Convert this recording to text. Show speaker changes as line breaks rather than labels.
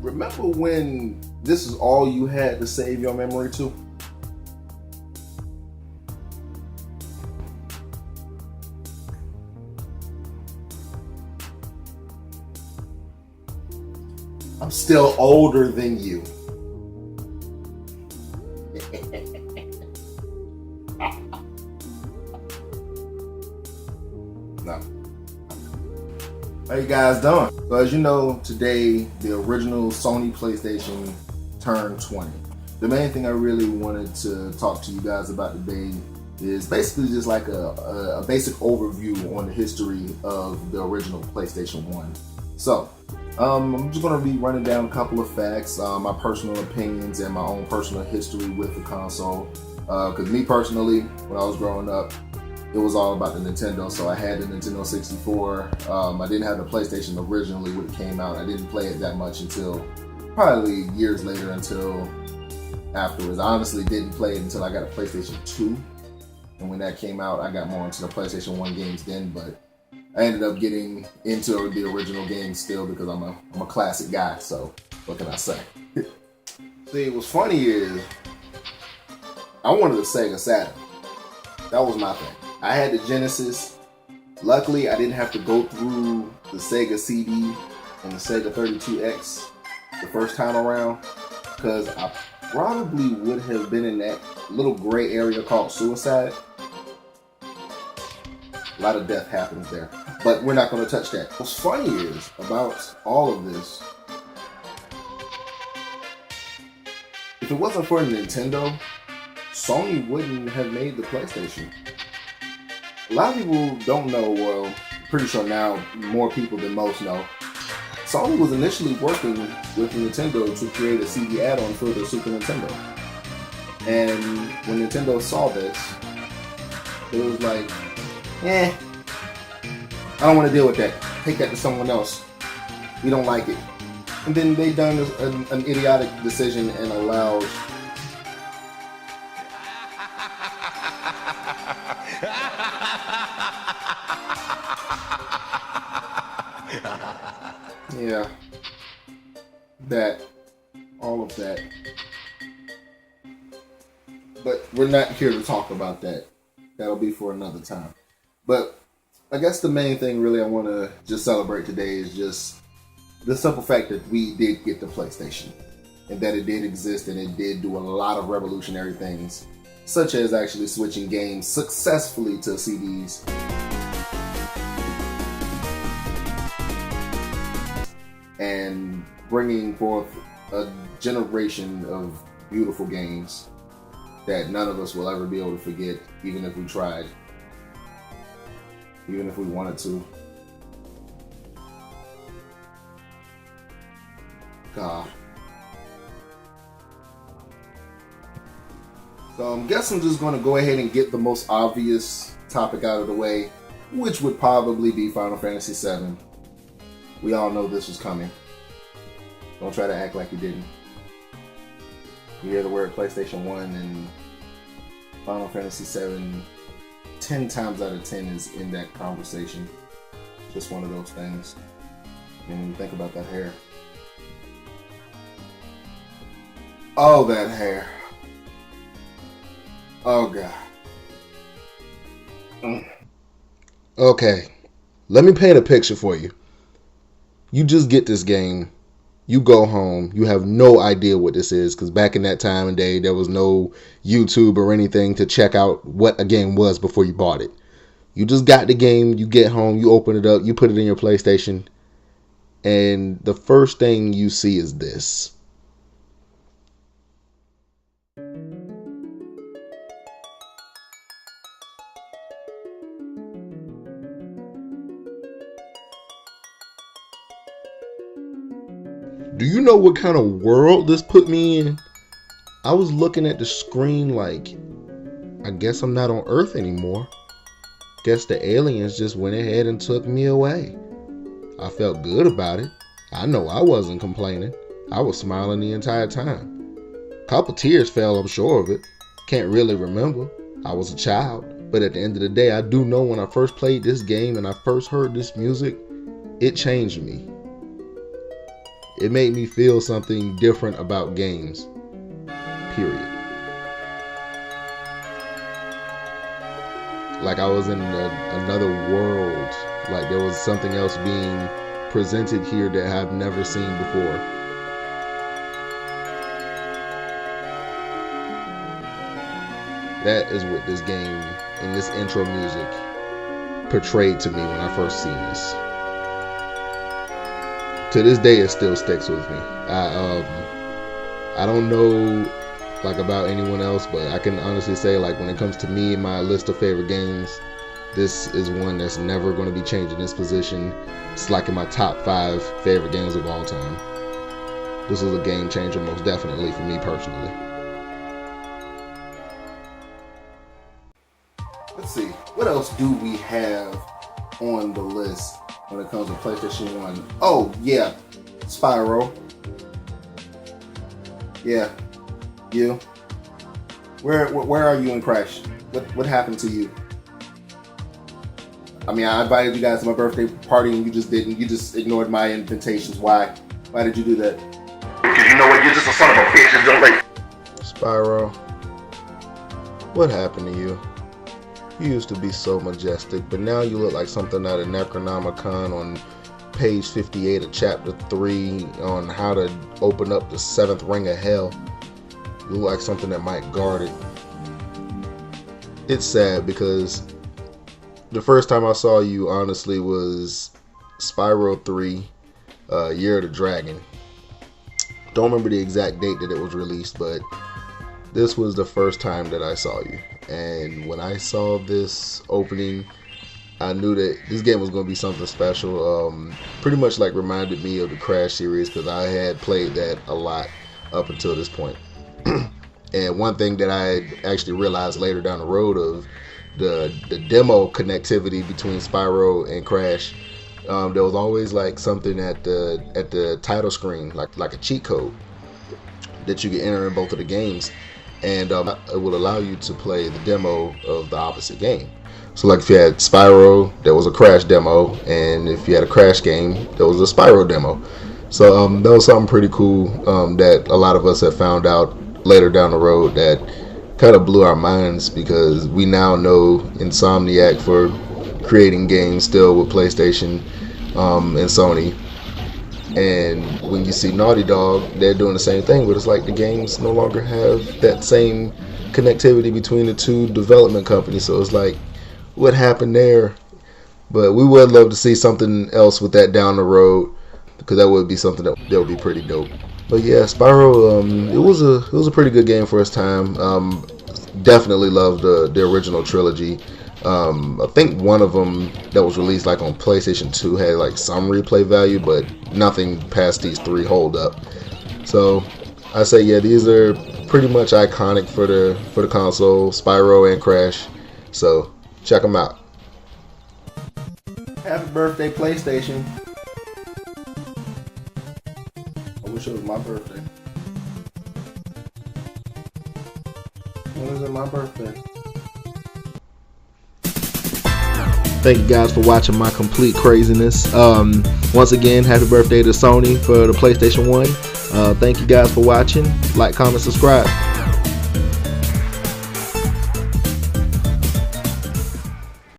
Remember when this is all you had to save your memory to? I'm still older than you. No. How you guys doing? So as you know, today the original Sony PlayStation turned 20. The main thing I really wanted to talk to you guys about today is basically just like a basic overview on the history of the original PlayStation 1. So, I'm just going to be running down a couple of facts, my personal opinions, and my own personal history with the console. Because me personally, when I was growing up, it was all about the Nintendo. So I had the Nintendo 64. I didn't have the PlayStation originally when it came out. I didn't play it that much until probably years later, until afterwards. I honestly didn't play it until I got a PlayStation 2. And when that came out, I got more into the PlayStation 1 games then, but I ended up getting into the original games still because I'm a classic guy, so what can I say? See, what's funny is I wanted a Sega Saturn. That was my thing. I had the Genesis. Luckily, I didn't have to go through the Sega CD and the Sega 32X the first time around, because I probably would have been in that little gray area called suicide. A lot of death happens there, but we're not going to touch that. What's funny is about all of this, if it wasn't for Nintendo, Sony wouldn't have made the PlayStation. A lot of people don't know, well, pretty sure now more people than most know, Sony was initially working with Nintendo to create a CD add-on for the Super Nintendo. And when Nintendo saw this, it was like, I don't want to deal with that. Take that to someone else. We don't like it. And then they done an idiotic decision and allowed all of that. But we're not here to talk about that. That'll be for another time. But I guess the main thing really I want to just celebrate today is just the simple fact that we did get the PlayStation, and that it did exist, and it did do a lot of revolutionary things, such as actually switching games successfully to CDs. And bringing forth a generation of beautiful games that none of us will ever be able to forget, even if we tried. Even if we wanted to. God. So I guess I'm just going to go ahead and get the most obvious topic out of the way, which would probably be Final Fantasy VII. We all know this was coming. Don't try to act like you didn't. You hear the word PlayStation 1 and Final Fantasy VII 10 times out of 10 is in that conversation. Just one of those things. And when you think about that hair. Oh, that hair. Oh, God.
Okay, let me paint a picture for you. You just get this game, you go home, you have no idea what this is, because back in that time and day, there was no YouTube or anything to check out what a game was before you bought it. You just got the game, you get home, you open it up, you put it in your PlayStation, and the first thing you see is this. Do you know what kind of world this put me in? I was looking at the screen like, I guess I'm not on Earth anymore. Guess the aliens just went ahead and took me away. I felt good about it. I know I wasn't complaining. I was smiling the entire time. Couple tears fell, I'm sure of it. Can't really remember. I was a child. But at the end of the day, I do know when I first played this game and I first heard this music, it changed me. it made me feel something different about games. Period. Like I was in another world. Like there was something else being presented here that I've never seen before. That is what this game and this intro music portrayed to me when I first seen this. To this day, it still sticks with me. I don't know like about anyone else, but I can honestly say, like, when it comes to me and my list of favorite games, this is one that's never going to be changing this position. It's like in my top 5 favorite games of all time. This was a game changer, most definitely, for me personally.
Let's see, what else do we have on the list when it comes to PlayStation 1? Oh, yeah, Spyro. Yeah, you. Where are you in Crash? What happened to you? I mean, I invited you guys to my birthday party and you just didn't. You just ignored my invitations. Why? Why did you do that? Because you know what? You're just a son of a bitch and don't like.
Spyro, what happened to you? You used to be so majestic, but now you look like something out of Necronomicon on page 58 of chapter 3 on how to open up the 7th ring of hell. You look like something that might guard it. It's sad because the first time I saw you, honestly, was Spyro 3, Year of the Dragon. Don't remember the exact date that it was released, but this was the first time that I saw you. And when I saw this opening, I knew that this game was going to be something special. Pretty much like reminded me of the Crash series because I had played that a lot up until this point. And one thing that I actually realized later down the road of the demo connectivity between Spyro and Crash, there was always like something at the title screen, like a cheat code that you could enter in both of the games. And it will allow you to play the demo of the opposite game. So like if you had Spyro, there was a Crash demo, and if you had a Crash game, there was a Spyro demo. So that was something pretty cool that a lot of us have found out later down the road that kind of blew our minds, because we now know Insomniac for creating games still with PlayStation and Sony. And when you see Naughty Dog, they're doing the same thing, but it's like the games no longer have that same connectivity between the two development companies. So it's like, what happened there? But we would love to see something else with that down the road, because that would be something that would be pretty dope. But yeah, Spyro, it was a pretty good game for its time. Definitely loved the original trilogy. I think one of them that was released like on PlayStation 2 had like some replay value, but nothing past these 3 hold up. So I say, yeah, these are pretty much iconic for the console, Spyro and Crash. So check them out.
Happy birthday, PlayStation. I wish it was my birthday. When is it my birthday?
Thank you guys for watching my complete craziness. Once again, happy birthday to Sony for the PlayStation 1. Thank you guys for watching. Like, comment, subscribe.